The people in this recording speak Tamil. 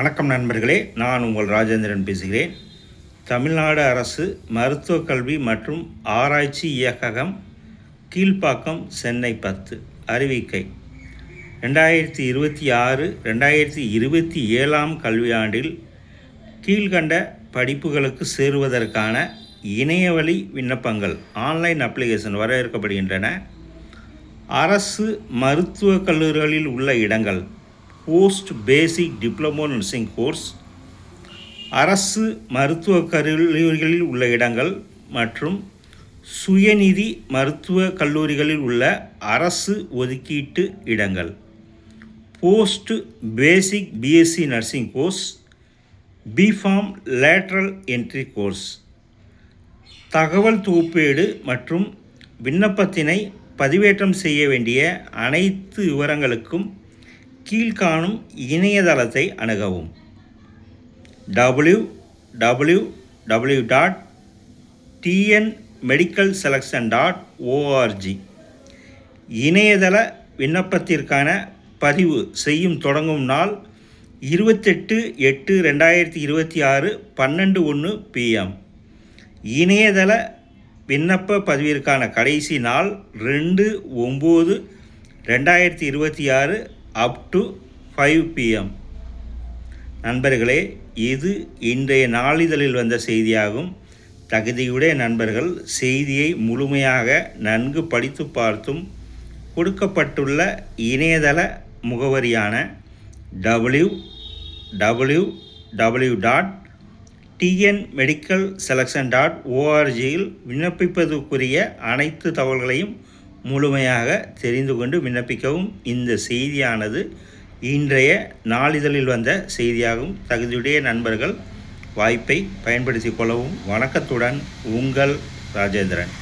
வணக்கம் நண்பர்களே, நான் உங்கள் ராஜேந்திரன் பேசுகிறேன். தமிழ்நாடு அரசு மருத்துவக் கல்வி மற்றும் ஆராய்ச்சி இயக்ககம், கீழ்ப்பாக்கம், சென்னை 10 அறிவிக்கை. 2026-2027 கல்வியாண்டில் கீழ்கண்ட படிப்புகளுக்கு சேருவதற்கான இணையவழி விண்ணப்பங்கள் ஆன்லைன் அப்ளிகேஷன் வரவேற்கப்படுகின்றன. அரசு மருத்துவக் கல்லூரிகளில் உள்ள இடங்கள்: போஸ்ட் பேசிக் டிப்ளமோ நர்சிங் கோர்ஸ், அரசு மருத்துவக் கல்லூரிகளில் உள்ள இடங்கள் மற்றும் சுயநிதி மருத்துவக் கல்லூரிகளில் உள்ள அரசு ஒதுக்கீட்டு இடங்கள். Post basic BSc nursing course, BPharm lateral entry course. தகவல் தொகுப்பேடு மற்றும் விண்ணப்பத்தினை பதிவேற்றம் செய்ய வேண்டிய அனைத்து விவரங்களுக்கும் கீழ்காணும் இணையதளத்தை அணுகவும்: www.tnmedicalselection.org. இணையதள விண்ணப்பத்திற்கான பதிவு செய்யும் தொடங்கும் நாள் 28/8/2026 12:01 PM. இணையதள விண்ணப்ப பதிவிற்கான கடைசி நாள் 2/9/2026 up to 5 PM. நண்பர்களே, இது இன்றைய நாளிதழில் வந்த செய்தியாகும். தகுதியுடைய நண்பர்கள் செய்தியை முழுமையாக நன்கு படித்து பார்த்தும் கொடுக்கப்பட்டுள்ள இணையதள முகவரியான www.tnmedicalselection.org-இல் விண்ணப்பிப்பதற்குரிய அனைத்து தகவல்களையும் முழுமையாக தெரிந்து கொண்டு விண்ணப்பிக்கவும். இந்த செய்தியானது இன்றைய நாளிதழில் வந்த செய்தியாகும். தகுதியுடைய நண்பர்கள் வாய்ப்பை பயன்படுத்திக் கொள்ளவும். வணக்கத்துடன், உங்கள் ராஜேந்திரன்.